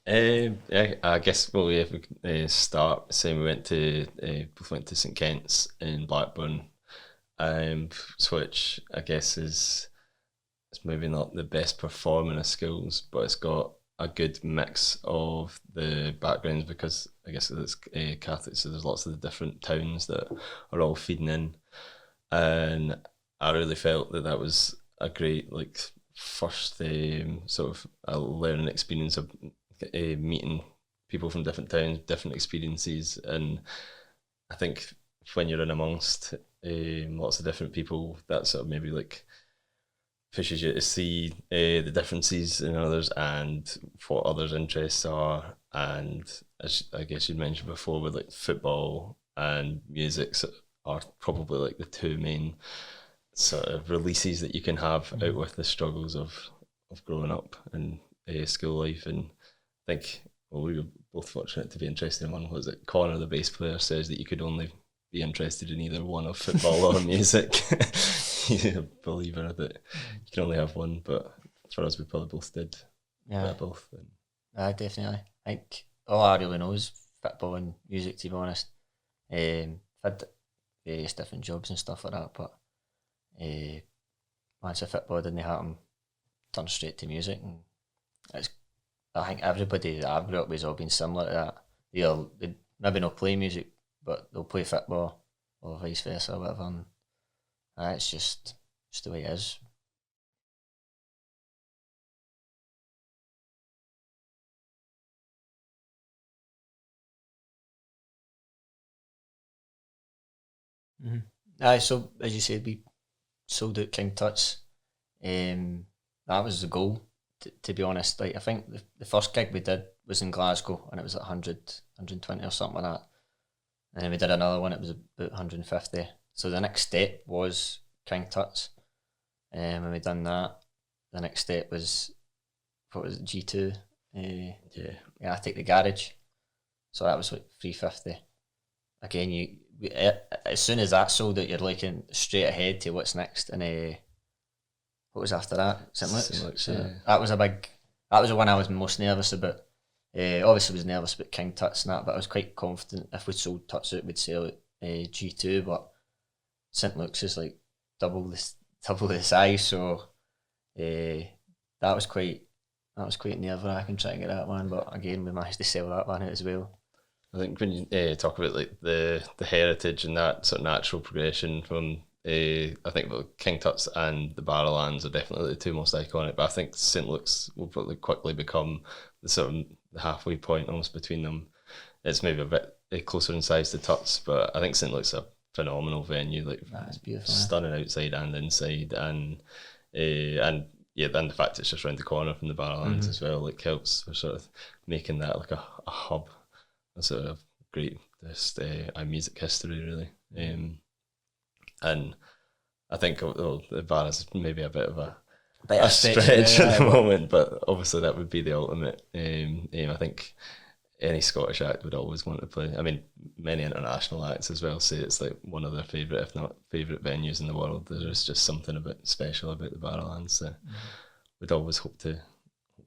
Yeah, I guess. Well, yeah, if we could, start saying we went to both went to St Kent's in Blackburn, um, which I guess is it's maybe not the best performing of schools, but it's got a good mix of the backgrounds because I guess it's Catholic, so there's lots of the different towns that are all feeding in, and I really felt that that was a great like first sort of a learning experience of meeting people from different towns, different experiences, and I think when you're in amongst lots of different people, that sort of maybe like pushes you to see the differences in others and what others' interests are. And as I guess you mentioned before, with like football and music are probably like the two main sort of releases that you can have out with the struggles of growing up and school life. And I think well, we were both fortunate to be interested in one. Was it Connor, the bass player, says that you could only be interested in either one of football or music. He's a believer that you can only have one, but for us, we probably both did Yeah, both. And definitely. I think all I really know is football and music, to be honest. I've had various different jobs and stuff like that, but once the football didn't happen, turned straight to music. And it's, I think everybody that I've grew up with has all been similar to that. They maybe not play music, but they'll play football or vice versa or whatever. And it's just the way it is. Mm-hmm. Aye, so as you said, we sold out King Tut's. That was the goal. To be honest, like I think the first gig we did was in Glasgow, and it was at 120 or something like that. And then we did another one. It was about 150. So the next step was King Tut's. When we done that, the next step was what was it, G2? Yeah, I take the garage. So that was like 350. Again, as soon as that sold out, you're looking straight ahead to what's next. And what was after that? St Luke's. So yeah. that was a big. That was the one I was most nervous about. Obviously, was nervous about King Tut's and that, but I was quite confident if we sold Tut's out, we'd sell it G2. But St Luke's is like double the size, so uh, that was quite nerve wracking trying to get that one. But again, we managed to sell that one out as well. I think when you talk about like the heritage and that sort of natural progression from I think the King Tut's and the Barrowlands are definitely the two most iconic, but I think St Luke's will probably quickly become the sort of the halfway point almost between them. It's maybe a bit closer in size to Tut's, but I think St Luke's a phenomenal venue, like That's beautiful. stunning outside and inside, and yeah, then the fact it's just around the corner from the Barrowlands as well, like helps for sort of making that like a hub, a sort of great just music history really. And I think the bar is maybe a bit of a stretch at the moment, but obviously that would be the ultimate aim. I think any Scottish act would always want to play. I mean, many international acts as well say it's like one of their favourite, if not favourite, venues in the world. There's just something a bit special about the Barrowlands. So we'd always hope to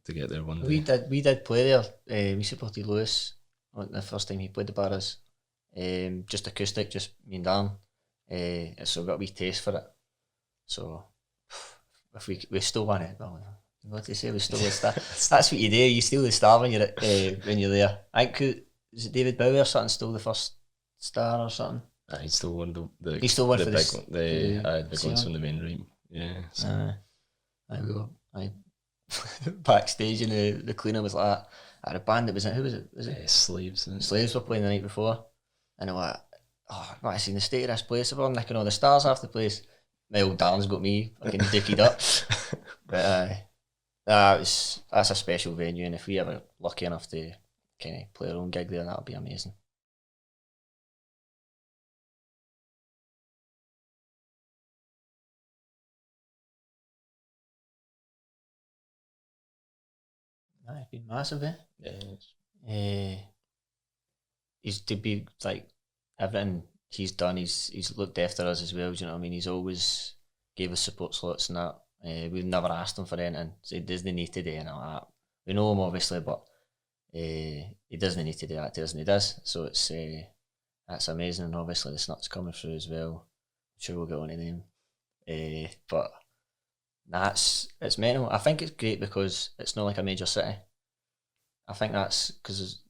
get there one day. We did play there. We supported Lewis on the first time he played the Barras. Just acoustic, just me and Dan. So got a wee taste for it. So if we still want it, well, what do you say? We still the star. That's what you do. You steal the star when you're there. I think is it David Bowie or something stole the first star or something. He stole one of the he stole one the for big one, the big ones one? from the main room. Yeah. So. I go. I backstage and the cleaner was like, at a band that was in, who was it? Was it Slaves? Slaves were playing the night before, and I'm like, oh, I've seen the state of this place. I've nicking all the stars off the place. My old Dan's got me fucking dickied up. But that's a special venue, and if we ever lucky enough to kind of play our own gig there, that would be amazing. It's been massive, eh? Yeah. He's to be like everything he's done. He's looked after us as well. Do you know what I mean? He's always gave us support slots and that. We've never asked him for anything. So he doesn't need to do anything like that. we know him obviously, but he doesn't need to do that to us, and he does. So it's that's amazing, and obviously the Snuts coming through as well. I'm sure we'll get on to them, but it's mental. I think it's great because it's not like a major city. I think that's because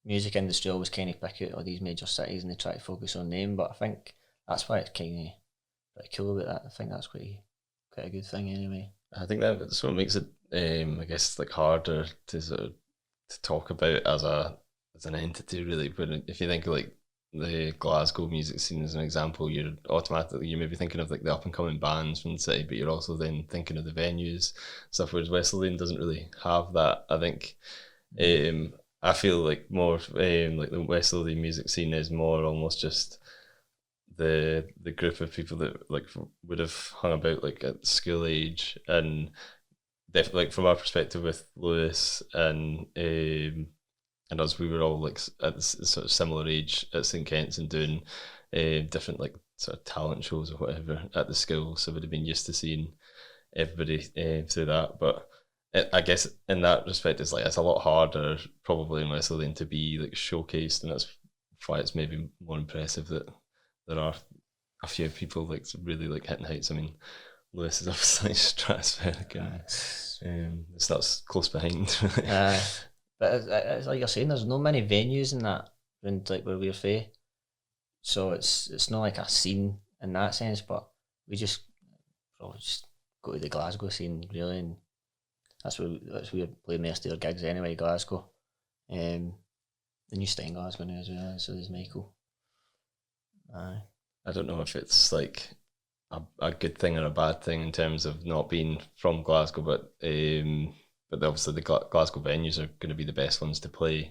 music industry always kind of pick out all these major cities and they try to focus on them, but I think that's why it's kind of pretty cool about that. I think that's quite a good thing anyway. I think that's what makes it, I guess, like harder to sort of to talk about as an entity, really. But if you think of like the Glasgow music scene as an example, you're maybe thinking of like the up and coming bands from the city, but you're also then thinking of the venues stuff. Whereas West Lothian doesn't really have that. I think I feel like more like the West Lothian music scene is more almost just the group of people that like would have hung about like at school age, and definitely like from our perspective with Lewis and us, we were all like at this sort of similar age at St Kent's and doing different like sort of talent shows or whatever at the school, so we'd have been used to seeing everybody through that. But I guess in that respect, it's like it's a lot harder probably in West Lothian to be like showcased, and that's why it's maybe more impressive that there are a few people like really like hitting heights. I mean, Lewis is obviously stratospheric, and it's not close behind. But it's like you're saying, there's no many venues in that around like where we're from, so it's not like a scene in that sense. But we just probably just go to the Glasgow scene really, and that's where we play most of our gigs anyway. Glasgow, the new stay in Glasgow now as well. So there's Michael. I don't know if it's like a good thing or a bad thing in terms of not being from Glasgow, but obviously the Glasgow venues are going to be the best ones to play.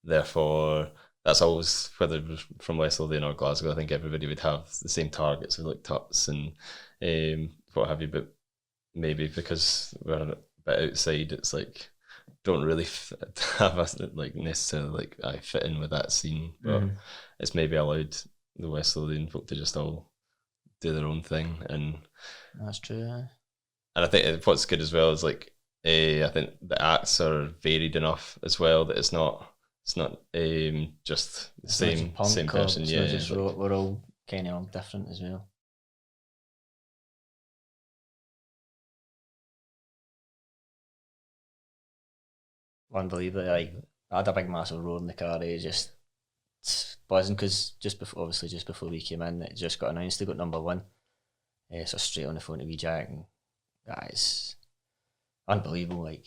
Therefore, that's always, whether it was from West Lothian or Glasgow, I think everybody would have the same targets with like Tuts and what have you. But maybe because we're a bit outside, it's like don't really have us like necessarily like I fit in with that scene. But it's maybe allowed the West Lothian folk to just all do their own thing, and that's true. And I think what's good as well is like I think the acts are varied enough as well that it's not just the same person. Yeah, just like, we're all kind of all different as well. Unbelievable! Like I had a big massive roar in the car. Just buzzing because just before we came in, it just got announced they got number one. So straight on the phone to me, Jack, and guys, unbelievable. Like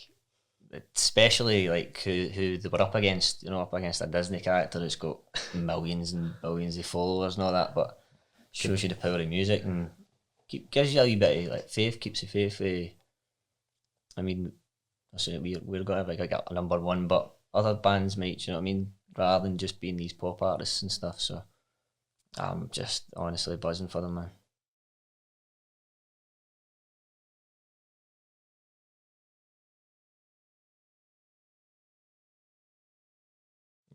especially like who they were up against. You know, up against a Disney character that's got millions and billions of followers and all that, but shows you the power of music and gives you a wee bit of like faith, keeps you faith. I mean, I say we're gonna have like a number one, but other bands might, you know what I mean, rather than just being these pop artists and stuff. So I'm just honestly buzzing for them, man.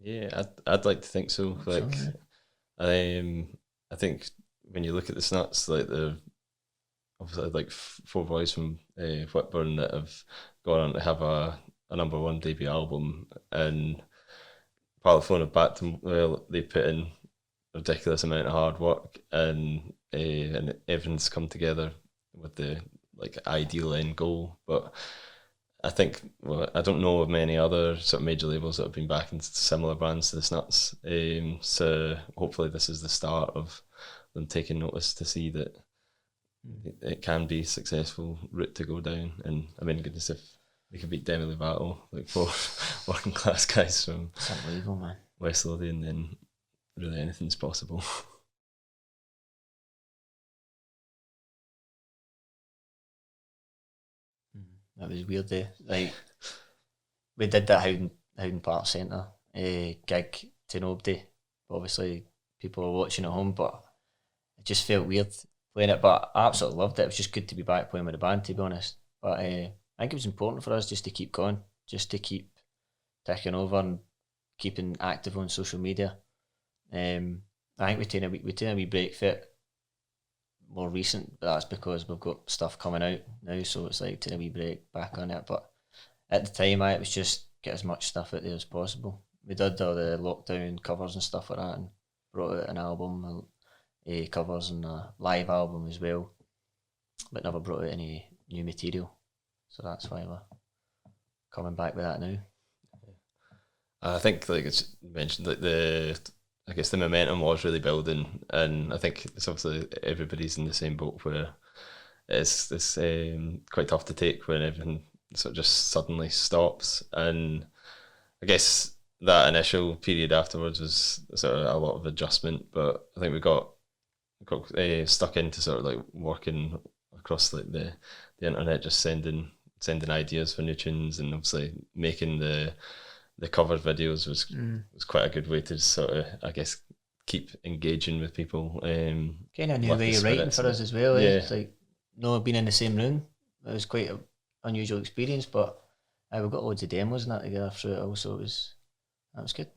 Yeah, I'd like to think so. Like, I think when you look at the Snuts, like they're obviously like four boys from Whitburn that have gone on to have a number one debut album, and Parlophone have backed them. Well, they put in a ridiculous amount of hard work, and everything's come together with the like ideal end goal. But I think, well, I don't know of many other sort of major labels that have been backing similar brands to the Snuts. So hopefully this is the start of them taking notice to see that it can be a successful route to go down. And I mean, goodness, if we could beat Demi Lovato, like four working class guys from West Lothian, then really anything's possible. That was weird. Like we did that Howden Park Centre gig to nobody. Obviously, people were watching at home, but it just felt weird playing it. But I absolutely loved it. It was just good to be back playing with the band, to be honest. But I think it was important for us just to keep going, just to keep ticking over and keeping active on social media. I think we taken a wee break for it more recent, but that's because we've got stuff coming out now, so it's like taking a wee break back on it. But at the time, it was just get as much stuff out there as possible. We did all the lockdown covers and stuff like that, and brought out an album, covers and a live album as well, but never brought out any new material. So that's why we're coming back with that now. I think, like it's mentioned, like the momentum was really building, and I think it's obviously everybody's in the same boat where it's quite tough to take when everything sort of just suddenly stops. And I guess that initial period afterwards was sort of a lot of adjustment, but I think we got stuck into sort of like working across like the internet, just sending ideas for new tunes, and obviously making the cover videos was quite a good way to sort of, I guess, keep engaging with people. Kind of new way of writing for us as well. Yeah. It's like not being in the same room. It was quite an unusual experience, but we got loads of demos and that together through it also. That was good.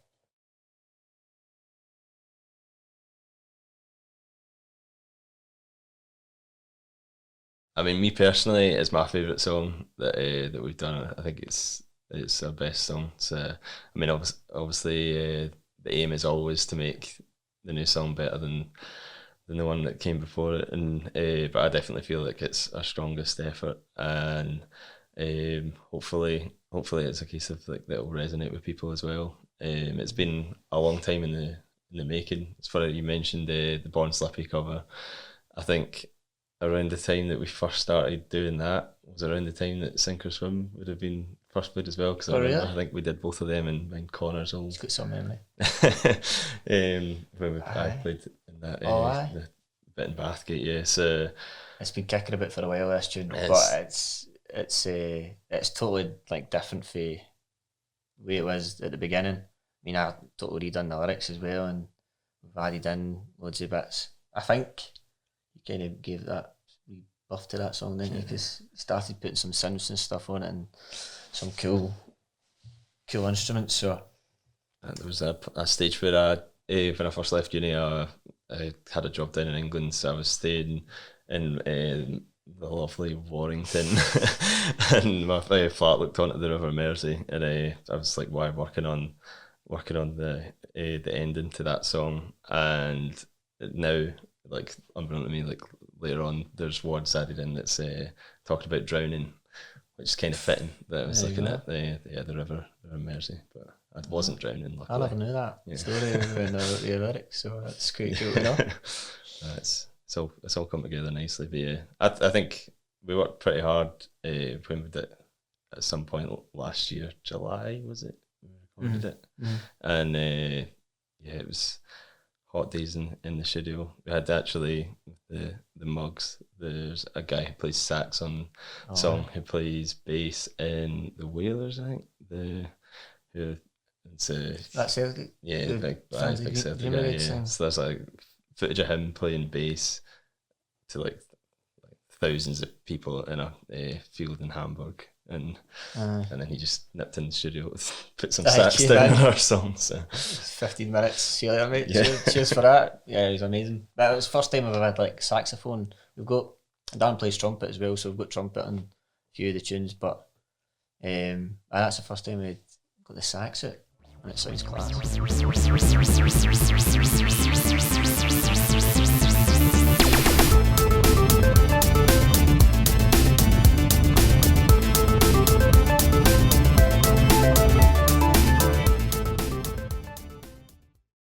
I mean, me personally, it's my favourite song that we've done. I think it's our best song. So, I mean, obviously, the aim is always to make the new song better than the one that came before it, and but I definitely feel like it's our strongest effort, and hopefully it's a case of like that will resonate with people as well. It's been a long time in the making. As far as you mentioned the Born Slippy cover, I think around the time that we first started doing that was around the time that Sink or Swim would have been first played as well, because I think we did both of them in Connor's old. It's got some memory. When I played in that the bit in Bathgate, yeah. So it's been kicking a bit for a while, this tune, but it's totally like different for the way it was at the beginning. I mean, I totally redone the lyrics as well, and we've added in loads of bits. I think you kind of gave that wee buff to that song, didn't you? Because you started putting some synths and stuff on it, and some cool instruments. So there was a stage where when I first left uni, I had a job down in England, so I was staying in the lovely Warrington, and my flat looked onto the River Mersey, and I was like, "Why working on the ending to that song?" And now, like, unbeknownst to me, like later on, there's words added in that's talking about drowning, which is kind of fitting that I was looking at the River Mersey, but I wasn't drowning. Luckily. I never knew that story when the lyrics, so that's quite cool to know. It's all come together nicely. But yeah, I think we worked pretty hard when we did it at some point last year, July was it? We recorded it, and it was hot days in the studio. We had actually the mugs. There's a guy who plays sax on the song, who plays bass in the Wailers, I think. That's Celtic. Yeah, big Celtic guy. Yeah. So there's like footage of him playing bass to like thousands of people in a field in Hamburg, and then he just nipped in the studio, put some sax down on our song. So 15 minutes. See you later, mate. Yeah. Cheers for that. Yeah, it was amazing. But it was the first time I've ever had like saxophone. We've got Dan plays trumpet as well, so we've got trumpet on a few of the tunes. But and that's the first time we got the sax out, and it sounds class.